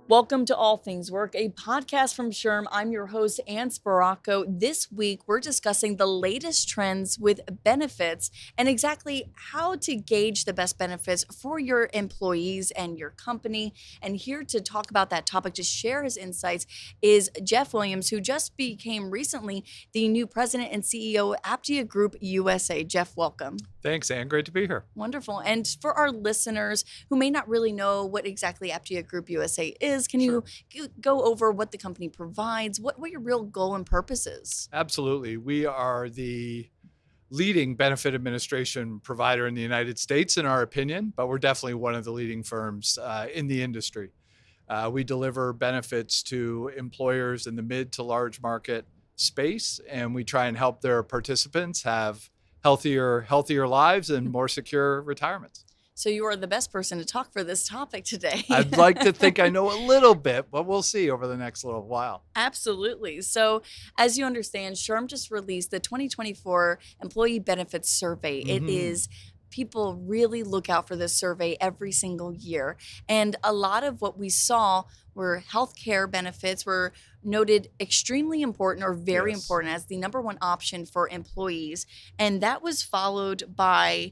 Welcome to All Things Work, a podcast from SHRM. I'm your host, Anne Sparaco. This week, we're discussing the latest trends with benefits and exactly how to gauge the best benefits for your employees and your company. And here to talk about that topic, to share his insights, is Jeff Williams, who just became recently the new president and CEO of Aptia Group USA. Jeff, welcome. Thanks, Anne. Great to be here. Wonderful. And for our listeners who may not really know what exactly Aptia Group USA is, can Sure. you go over what the company provides, what your real goal and purpose is? Absolutely. We are the leading benefit administration provider in the United States, in our opinion, but we're definitely one of the leading firms in the industry. We deliver benefits to employers in the mid to large market space, and we try and help their participants have healthier lives and more secure retirements. So you are the best person to talk for this topic today. I'd like to think I know a little bit, but we'll see over the next little while. Absolutely. So, as you understand, SHRM just released the 2024 Employee Benefits Survey. It is people really look out for this survey every single year. And a lot of what we saw were healthcare benefits were noted extremely important or very Yes. important as the number one option for employees. And that was followed by,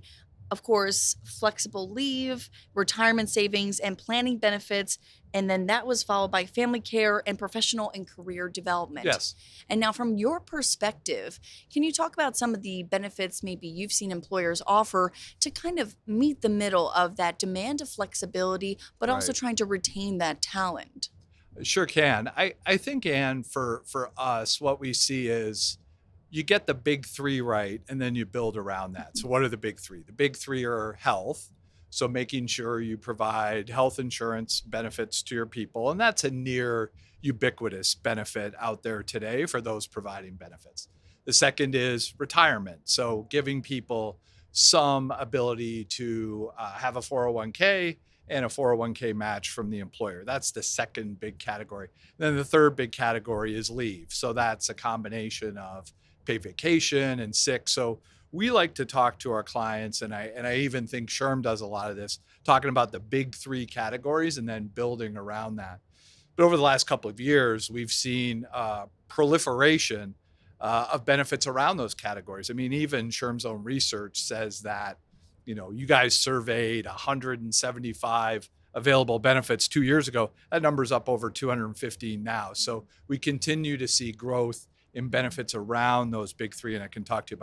of course, flexible leave, retirement savings, and planning benefits. And then that was followed by family care and professional and career development. Yes. And now, from your perspective, can you talk about some of the benefits maybe you've seen employers offer to kind of meet the middle of that demand of flexibility, but also Right. trying to retain that talent? Sure can. I think, Anne, for us, what we see is you get the big three right, and then you build around that. So what are the big three? The big three are health. So making sure you provide health insurance benefits to your people. And that's a near ubiquitous benefit out there today for those providing benefits. The second is retirement. So giving people some ability to have a 401k and a 401k match from the employer. That's the second big category. Then the third big category is leave. So that's a combination of paid vacation and sick. So we like to talk to our clients, and I even think SHRM does a lot of this, talking about the big three categories and then building around that. But over the last couple of years, we've seen proliferation of benefits around those categories. I mean, even SHRM's own research says that, you guys surveyed 175 available benefits 2 years ago. That number's up over 250 now. So we continue to see growth in benefits around those big three, and I can talk to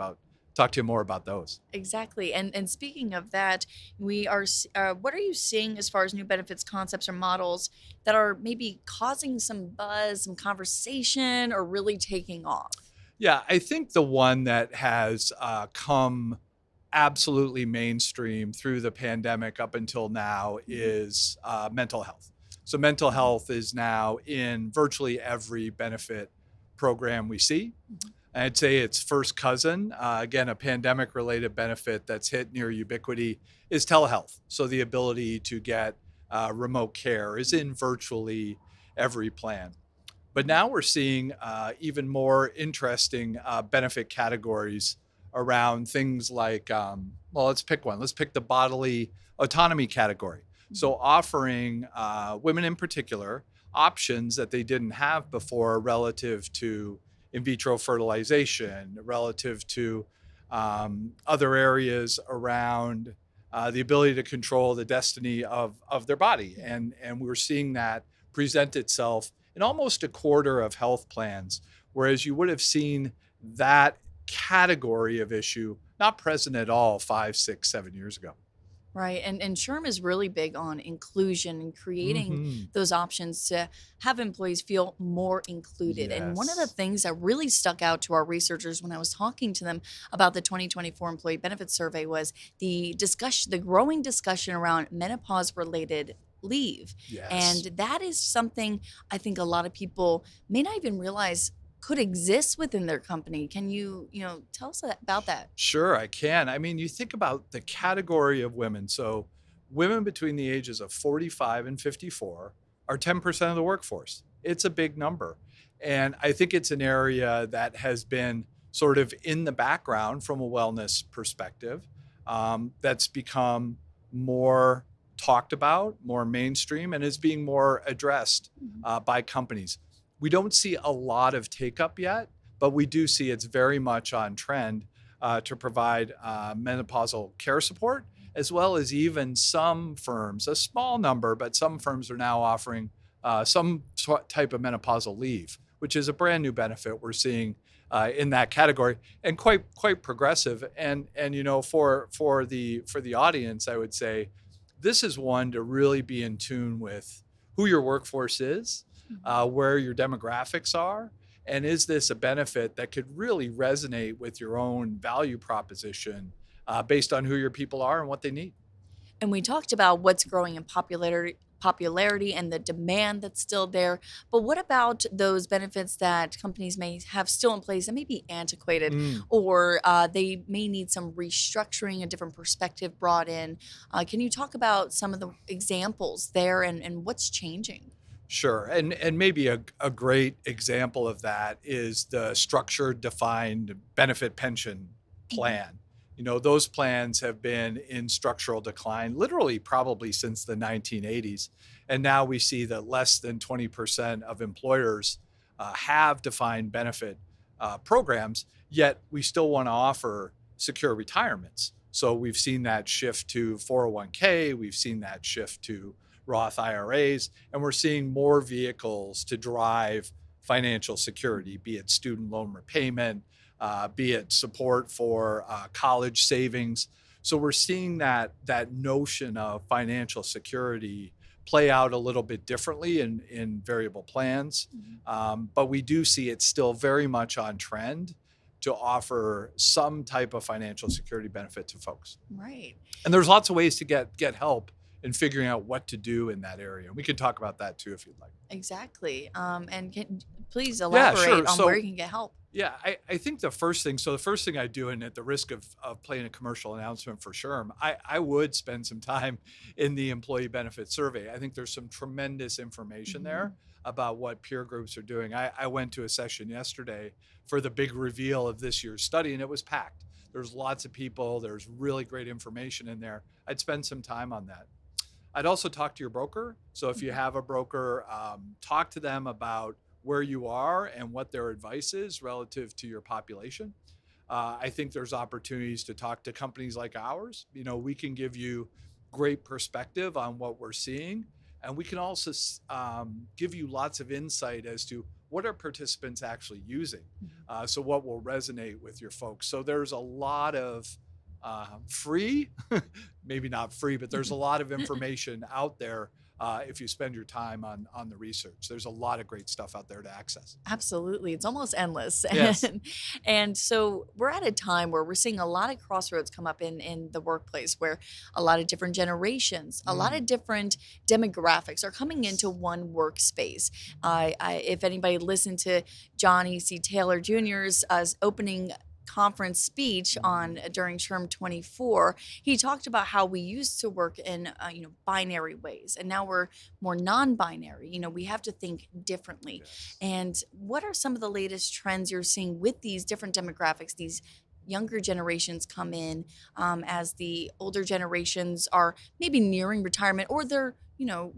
you more about those. Exactly. And speaking of that, we are. What are you seeing as far as new benefits concepts or models that are maybe causing some buzz, some conversation, or really taking off? Yeah, I think the one that has come absolutely mainstream through the pandemic up until now is mental health. So mental health is now in virtually every benefit program we see. I'd say its first cousin, again, a pandemic related benefit that's hit near ubiquity, is telehealth. So the ability to get remote care is in virtually every plan. But now we're seeing even more interesting benefit categories around things like, well, let's pick one. Let's pick the bodily autonomy category. So offering women in particular options that they didn't have before relative to in vitro fertilization, relative to other areas around the ability to control the destiny of their body. And we're seeing that present itself in almost a quarter of health plans, whereas you would have seen that category of issue not present at all 5, 6, 7 years ago. Right. And SHRM is really big on inclusion and creating those options to have employees feel more included. And one of the Yes. things that really stuck out to our researchers when I was talking to them about the 2024 Employee Benefits Survey was the growing discussion around menopause related leave. Yes. And that is something I think a lot of people may not even realize could exist within their company. Can you tell us about that? Sure, I can. I mean, you think about the category of women. So, women between the ages of 45 and 54 are 10% of the workforce. It's a big number. And I think it's an area that has been sort of in the background from a wellness perspective, that's become more talked about, more mainstream, and is being more addressed Mhm. by companies. We don't see a lot of take up yet, but we do see it's very much on trend to provide menopausal care support, as well as even some firms, a small number, but some firms are now offering some type of menopausal leave, which is a brand new benefit we're seeing in that category, and quite progressive. And for the audience, I would say this is one to really be in tune with who your workforce is, Mhm. where your demographics are, and is this a benefit that could really resonate with your own value proposition based on who your people are and what they need. And we talked about what's growing in popularity and the demand that's still there. But what about those benefits that companies may have still in place that may be antiquated, Mm. or they may need some restructuring, a different perspective brought in? Can you talk about some of the examples there and what's changing? Sure. And maybe a great example of that is the structured defined benefit pension Mhm. plan. Those plans have been in structural decline literally probably since the 1980s. And now we see that less than 20% of employers have defined benefit programs, yet we still want to offer secure retirements. So we've seen that shift to 401k, we've seen that shift to Roth IRAs, and we're seeing more vehicles to drive financial security, be it student loan repayment, be it support for college savings. So we're seeing that notion of financial security play out a little bit differently in variable plans, Mhm. but we do see it still very much on trend to offer some type of financial security benefit to folks. Right. And there's lots of ways to get help in figuring out what to do in that area. We can talk about that too if you'd like. Exactly. And please Yeah, elaborate sure. on where So you can get help. yeah, I think the first thing I do, and at the risk of playing a commercial announcement for SHRM, I would spend some time in the employee benefit survey. I think there's some tremendous information there Mhm. about what peer groups are doing. I went to a session yesterday for the big reveal of this year's study, and it was packed. There's lots of people, there's really great information in there. I'd spend some time on that. I'd also talk to your broker. So if you Mhm. have a broker, talk to them about where you are and what their advice is relative to your population. I think there's opportunities to talk to companies like ours. We can give you great perspective on what we're seeing, and we can also give you lots of insight as to what are participants actually using. Mhm. So what will resonate with your folks. So there's a lot of free, maybe not free, but there's a lot of information out there if you spend your time on the research. There's a lot of great stuff out there to access. Absolutely. It's almost endless. Yes. And so we're at a time where we're seeing a lot of crossroads come up in the workplace where a lot of different generations, a lot Mm. of different demographics are coming into one workspace. If anybody listened to Johnny C. Taylor Jr.'s opening conference speech on Mm. during term 24, he talked about how we used to work in binary ways, and now we're more non-binary. We have to think differently. Yes. And what are some of the latest trends you're seeing with these different demographics, these younger generations come in, as the older generations are maybe nearing retirement, or they're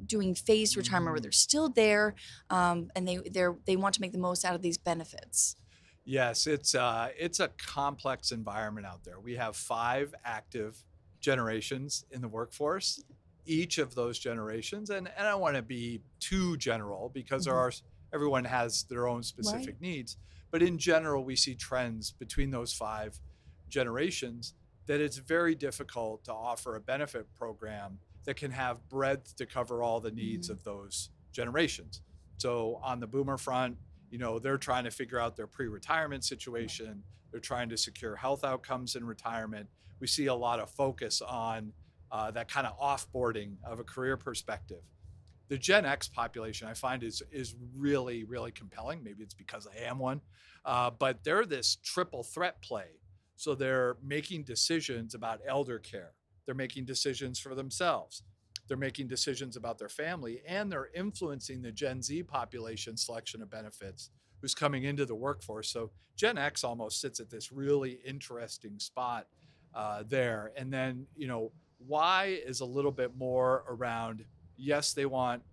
doing phased retirement where Mhm. they're still there, and they want to make the most out of these benefits. Yes, it's a complex environment out there. We have 5 active generations in the workforce. Each of those generations, and I don't want to be too general because Mhm. everyone has their own Right. specific needs. But in general, we see trends between those 5 generations that it's very difficult to offer a benefit program that can have breadth to cover all the needs Mhm. of those generations. So on the boomer front, they're trying to figure out their pre-retirement Right. situation. They're trying to secure health outcomes in retirement. We see a lot of focus on that kind of offboarding of a career perspective. The Gen X population I find is really really compelling. Maybe it's because I am one, but they're this triple threat play. So they're making decisions about elder care. They're making decisions for themselves. They're making decisions about their family, and they're influencing the Gen Z population selection of benefits who's coming into the workforce. So Gen X almost sits at this really interesting spot there. And then Y is a little bit more around, yes, they want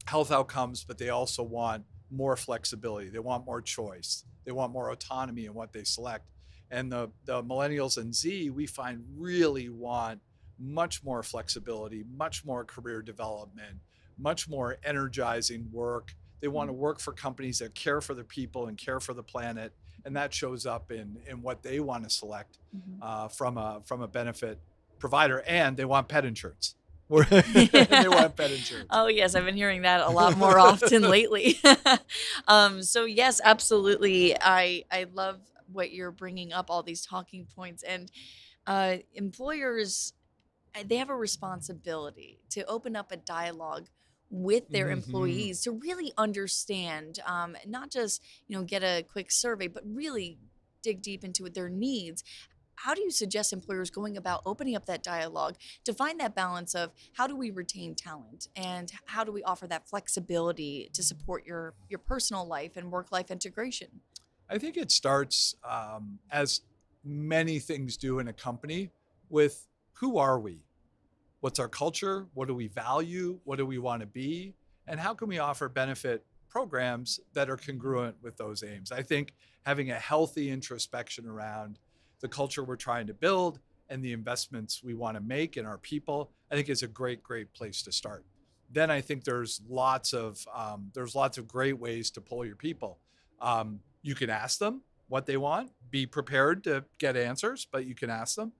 health outcomes, but they also want more flexibility. They want more choice. They want more autonomy in what they select. And the millennials and Z, we find really want much more flexibility, much more career development, much more energizing work. They want to work for companies that care for their people and care for the planet. And that shows up in what they want to select from a benefit provider. And they want pet insurance. They want pet insurance. Oh yes, I've been hearing that a lot more often lately. So yes, absolutely. I love what you're bringing up, all these talking points, and employers, they have a responsibility to open up a dialogue with their Mm-hmm. employees to really understand, not just get a quick survey, but really dig deep into their needs. How do you suggest employers going about opening up that dialogue to find that balance of how do we retain talent and how do we offer that flexibility to support your personal life and work life integration? I think it starts, as many things do in a company, with who are we? What's our culture? What do we value? What do we want to be? And how can we offer benefit programs that are congruent with those aims? I think having a healthy introspection around the culture we're trying to build and the investments we want to make in our people, I think is a great, great place to start. Then I think there's lots of great ways to pull your people. You can ask them what they want. Be prepared to get answers, but you can ask them.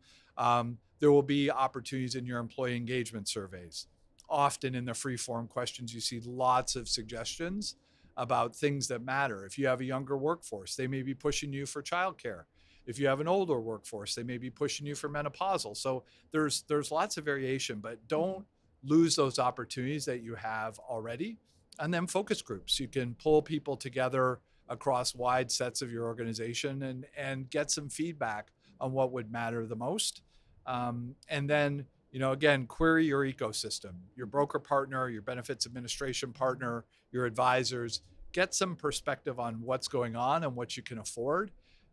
There will be opportunities in your employee engagement surveys. Often in the free form questions, you see lots of suggestions about things that matter. If you have a younger workforce, they may be pushing you for childcare. If you have an older workforce, they may be pushing you for menopausal. So there's lots of variation, but don't lose those opportunities that you have already. And then focus groups. You can pull people together across wide sets of your organization and get some feedback on what would matter the most. And then, again, query your ecosystem, your broker partner, your benefits administration partner, your advisors. Get some perspective on what's going on and what you can afford.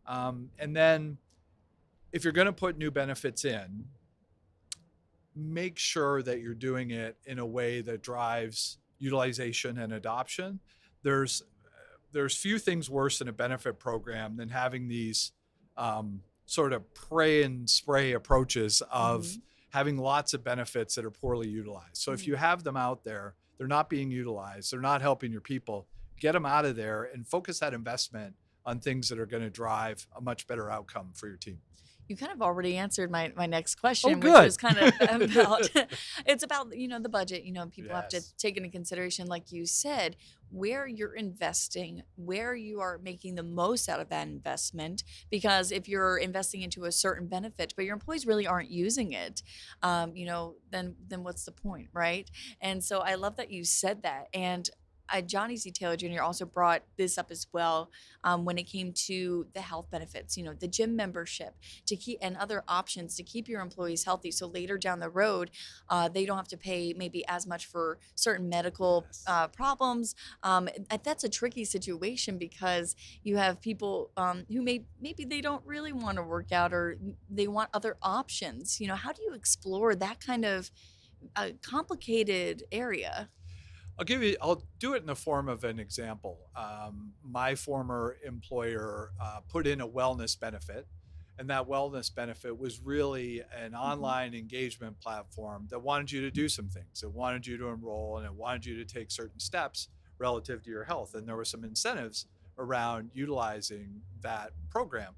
And then, if you're going to put new benefits in, make sure that you're doing it in a way that drives utilization and adoption. There's few things worse in a benefit program than having these sort of pray and spray approaches of having lots of benefits that are poorly utilized. So if you have them out there, they're not being utilized, they're not helping your people, get them out of there and focus that investment on things that are going to drive a much better outcome for your team. You kind of already answered my next Oh, question, which good. was kind of about it's about the budget. People have to Yes. take into consideration, like you said, where you're investing, where you are making the most out of that investment. Because if you're investing into a certain benefit, but your employees really aren't using it, then what's the point, right? And so I love that you said that. And Johnny C. Taylor Jr. also brought this up as well, when it came to the health benefits, the gym membership to keep and other options to keep your employees healthy. So later down the road, they don't have to pay maybe as much for certain medical Yes. problems. That's a tricky situation because you have people who maybe they don't really want to work out or they want other options. How do you explore that kind of complicated area? I'll do it in the form of an example. My former employer put in a wellness benefit, and that wellness benefit was really an online engagement platform that wanted you to do some things. It wanted you to enroll and it wanted you to take certain steps relative to your health. And there were some incentives around utilizing that program.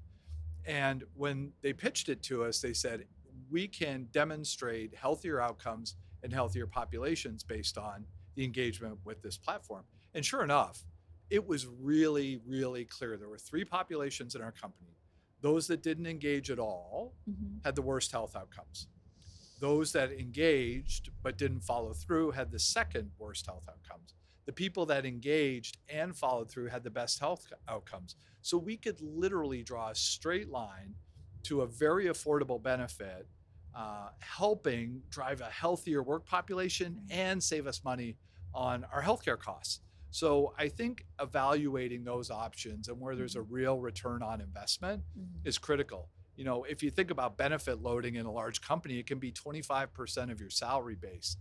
And when they pitched it to us, they said, we can demonstrate healthier outcomes and healthier populations based on the engagement with this platform. And sure enough, it was really, really clear. There were three populations in our company. Those that didn't engage at all had the worst health outcomes. Those that engaged but didn't follow through had the second worst health outcomes. The people that engaged and followed through had the best health outcomes. So we could literally draw a straight line to a very affordable benefit, helping drive a healthier work population and save us money on our healthcare costs. So I think evaluating those options and where there's a real return on investment is critical. if you think about benefit loading in a large company, it can be 25% of your salary base.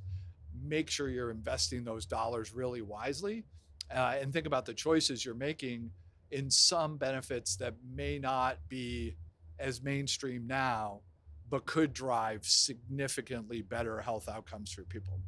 Make sure you're investing those dollars really wisely, and think about the choices you're making in some benefits that may not be as mainstream now, but could drive significantly better health outcomes for people.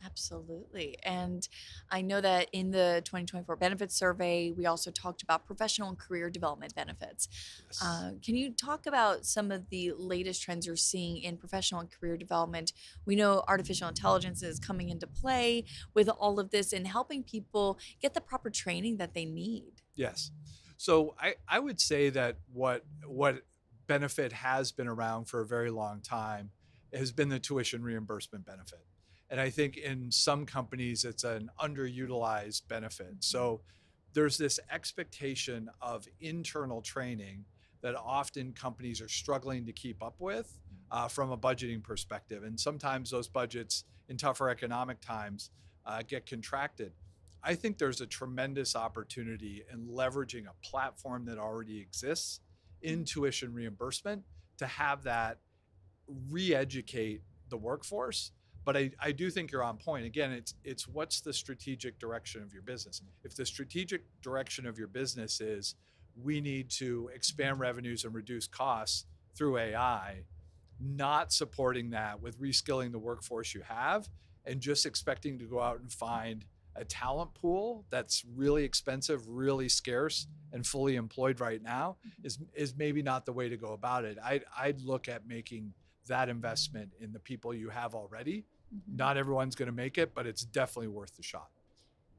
Absolutely. And I know that in the 2024 benefits survey, we also talked about professional and career development benefits. Yes. Can you talk about some of the latest trends you're seeing in professional and career development? We know artificial intelligence is coming into play with all of this and helping people get the proper training that they need. Yes. So I would say that what benefit has been around for a very long time has been the tuition reimbursement benefit. And I think in some companies it's an underutilized benefit. So there's this expectation of internal training that often companies are struggling to keep up with, from a budgeting perspective. And sometimes those budgets in tougher economic times get contracted. I think there's a tremendous opportunity in leveraging a platform that already exists in tuition reimbursement to have that re-educate the workforce. But I do think you're on point. Again, it's what's the strategic direction of your business? If the strategic direction of your business is we need to expand revenues and reduce costs through AI, not supporting that with reskilling the workforce you have and just expecting to go out and find a talent pool that's really expensive, really scarce, and fully employed right now is maybe not the way to go about it. I'd look at making that investment in the people you have already. Mhm. Not everyone's going to make it, but it's definitely worth the shot.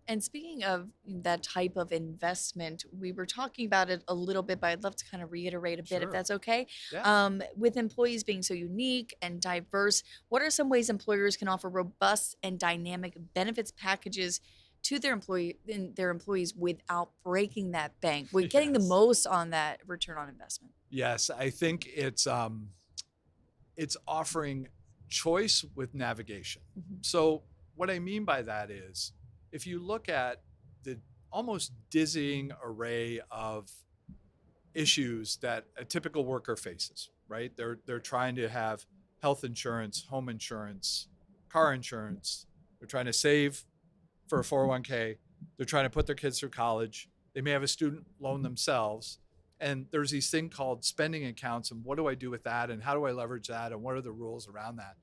And speaking of that type of investment, we were talking about it a little bit, but I'd love to kind of reiterate a bit if Sure. that's okay. Yeah. With employees being so unique and diverse, what are some ways employers can offer robust and dynamic benefits packages to their employees without breaking that bank, with getting the Yes. most on that return on investment? Yes. I think it's offering choice with navigation. Mhm. So what I mean by that is if you look at the almost dizzying array of issues that a typical worker faces, right? They're trying to have health insurance, home insurance, car insurance. They're trying to save for a 401k. They're trying to put their kids through college. They may have a student loan themselves. And there's these thing called spending accounts. And what do I do with that? And how do I leverage that? And what are the rules around that?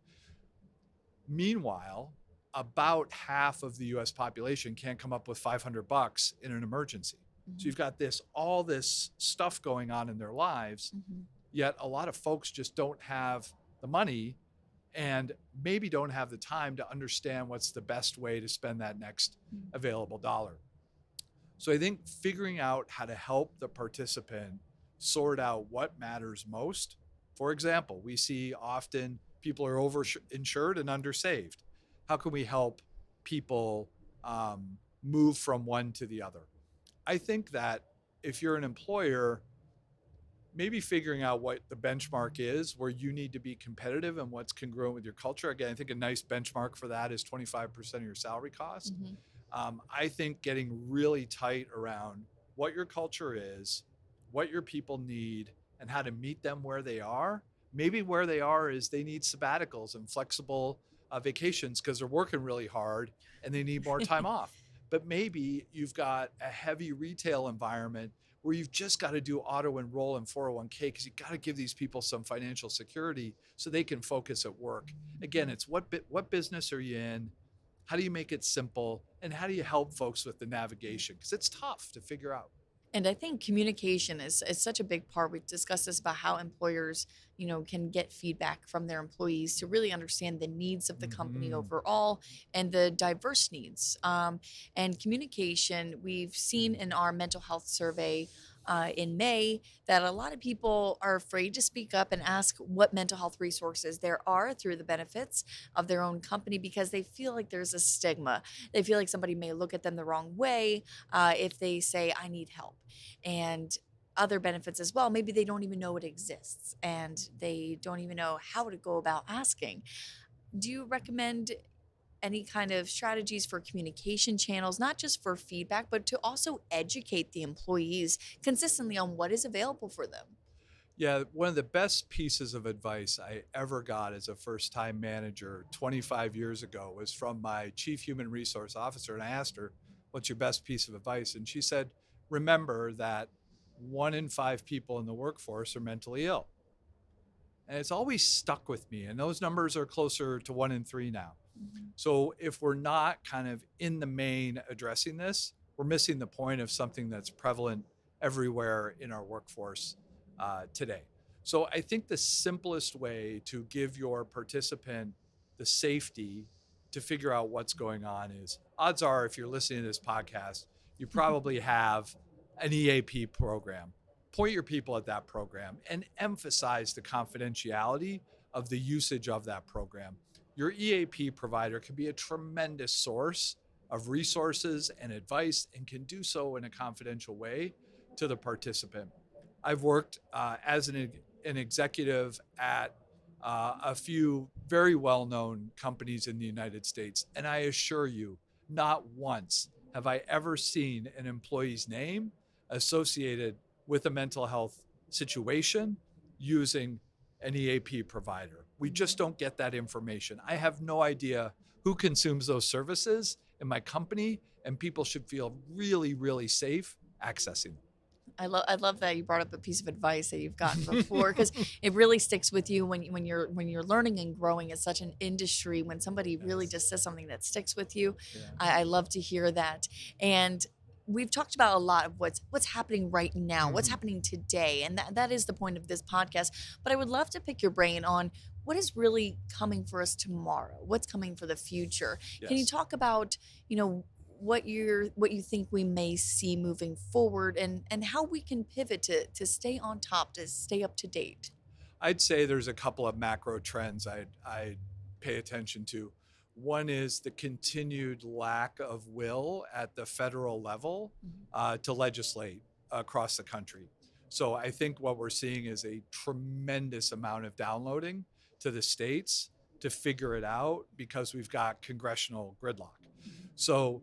Meanwhile, about half of the US population can't come up with $500 in an emergency. So Mhm. you've got all this stuff going on in their lives, Mhm. yet a lot of folks just don't have the money and maybe don't have the time to understand what's the best way to spend that next Mhm. available dollar. So I think figuring out how to help the participant sort out what matters most. For example, we see often people are overinsured and undersaved. How can we help people move from one to the other? I think that if you're an employer, maybe figuring out what the benchmark is where you need to be competitive and what's congruent with your culture. Again, I think a nice benchmark for that is 25% of your salary cost. Mhm. I think getting really tight around what your culture is, what your people need, and how to meet them where they are. Maybe where they are is they need sabbaticals and flexible vacations because they're working really hard and they need more time off. But maybe you've got a heavy retail environment where you've just got to do auto enroll in 401k because you've got to give these people some financial security so they can focus at work. Again, it's what business are you in? How do you make it simple? And how do you help folks with the navigation? Because it's tough to figure out. And I think communication is such a big part. We've discussed this about how employers, can get feedback from their employees to really understand the needs of the company Hmm. overall and the diverse needs. And communication, we've seen in our mental health survey in May that a lot of people are afraid to speak up and ask what mental health resources there are through the benefits of their own company because they feel like there's a stigma. They feel like somebody may look at them the wrong way if they say, I need help. And other benefits as well. Maybe they don't even know it exists and they don't even know how to go about asking. Do you recommend any kind of strategies for communication channels, not just for feedback, but to also educate the employees consistently on what is available for them? Yeah, one of the best pieces of advice I ever got as a first time manager 25 years ago was from my chief human resource officer. And I asked her, "What's your best piece of advice?" And she said, "Remember that 1 in 5 people in the workforce are mentally ill." And it's always stuck with me. And those numbers are closer to 1 in 3 now. Mhm. So if we're not kind of in the main addressing this, we're missing the point of something that's prevalent everywhere in our workforce today. So I think the simplest way to give your participant the safety to figure out what's going on is, odds are, if you're listening to this podcast, you probably have an EAP program. Point your people at that program and emphasize the confidentiality of the usage of that program. Your EAP provider can be a tremendous source of resources and advice and can do so in a confidential way to the participant. I've worked as an executive at a few very well known companies in the United States, and I assure you, not once have I ever seen an employee's name associated with a mental health situation using an EAP provider. We just don't get that information. I have no idea who consumes those services in my company, and people should feel really, really safe accessing I love that you brought up a piece of advice that you've gotten before, them. because it really sticks with you when you're learning and growing in such an industry. When somebody really Yes. just says something that sticks with you, Yeah. I love to hear that. And we've talked about a lot of what's happening right now, what's Mhm. happening today, and that is the point of this podcast. But I would love to pick your brain on what is really coming for us tomorrow, what's coming for the future. Can you Yes. talk about, you know, what you think we may see moving forward, and how we can pivot to stay on top, to stay up to date? I'd say there's a couple of macro trends I'd pay attention to. One is the continued lack of will at the federal level Mhm. to legislate across the country. So I think what we're seeing is a tremendous amount of downloading to the states to figure it out because we've got congressional gridlock. So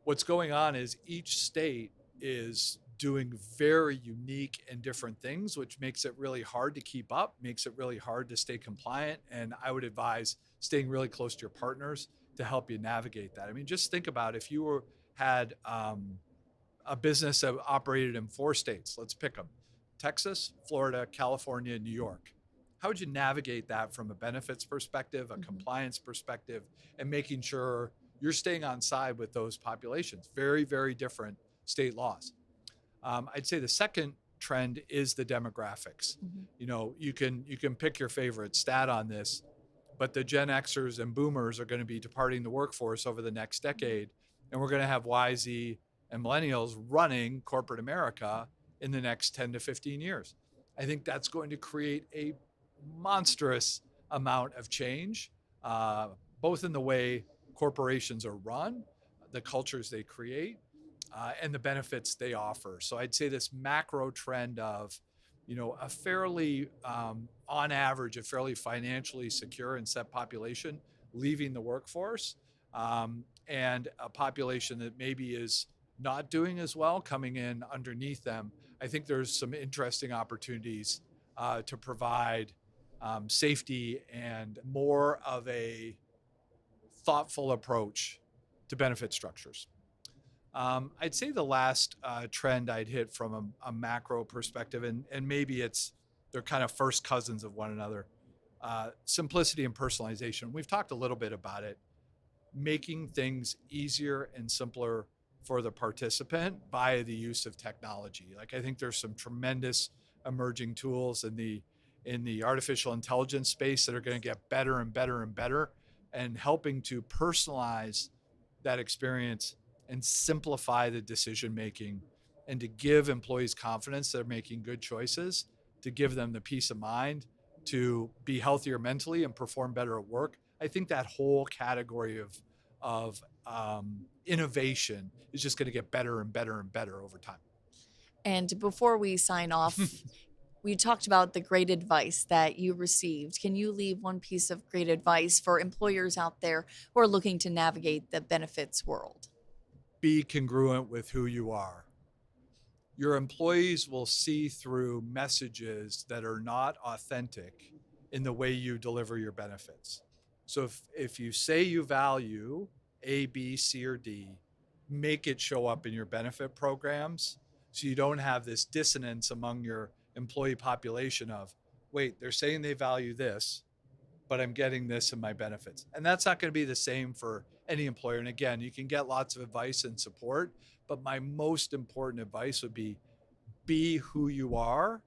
what's going on is each state is doing very unique and different things, which makes it really hard to keep up, makes it really hard to stay compliant. And I would advise staying really close to your partners to help you navigate that. I mean, just think about if you had a business that operated in 4 states, let's pick them: Texas, Florida, California, and New York. How would you navigate that from a benefits perspective, a Mhm. compliance perspective, and making sure you're staying on side with those populations? Very, very different state laws. I'd say the second trend is the demographics. Mhm. You can pick your favorite stat on this, but the Gen Xers and Boomers are going to be departing the workforce over the next decade, and we're going to have YZ and Millennials running corporate America in the next 10 to 15 years. I think that's going to create a monstrous amount of change, uh, both in the way corporations are run, the cultures they create, and the benefits they offer. So I'd say this macro trend of, a fairly, on average, a fairly financially secure and set population leaving the workforce, and a population that maybe is not doing as well coming in underneath them. I think there's some interesting opportunities to provide safety and more of a thoughtful approach to benefit structures. I'd say the last trend I'd hit from a macro perspective, and maybe they're kind of first cousins of one another: simplicity and personalization. We've talked a little bit about it, making things easier and simpler for the participant via the use of technology. Like, I think there's some tremendous emerging tools in the artificial intelligence space that are going to get better and better and better, and helping to personalize that experience and simplify the decision making, and to give employees confidence they're making good choices, to give them the peace of mind to be healthier mentally and perform better at work. I think that whole category of innovation is just going to get better and better and better over time. And before we sign off, we talked about the great advice that you received. Can you leave one piece of great advice for employers out there who are looking to navigate the benefits world? Be congruent with who you are. your employees will see through messages that are not authentic in the way you deliver your benefits. So if you say you value A, B, C, or D, make it show up in your benefit programs so you don't have this dissonance among your employee population of, wait, they're saying they value this, but I'm getting this in my benefits. And that's not going to be the same for any employer. And again, you can get lots of advice and support, but my most important advice would be who you are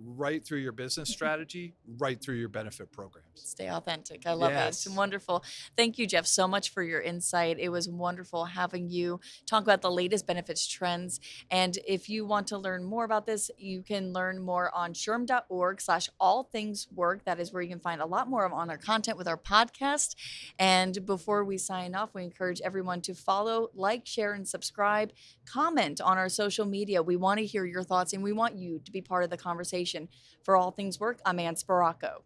right through your business strategy, right through your benefit programs. Stay authentic. I love it. It's Yes. wonderful. Thank you, Jeff, so much for your insight. It was wonderful having you talk about the latest benefits trends. And if you want to learn more about this, you can learn more on shrm.org/all things work. That is where you can find a lot more on our content with our podcast. And before we sign off, we encourage everyone to follow, like, share, and subscribe. Comment on our social media. We want to hear your thoughts and we want you to be part of the conversation. For All Things Work, I'm Anne Sparaco.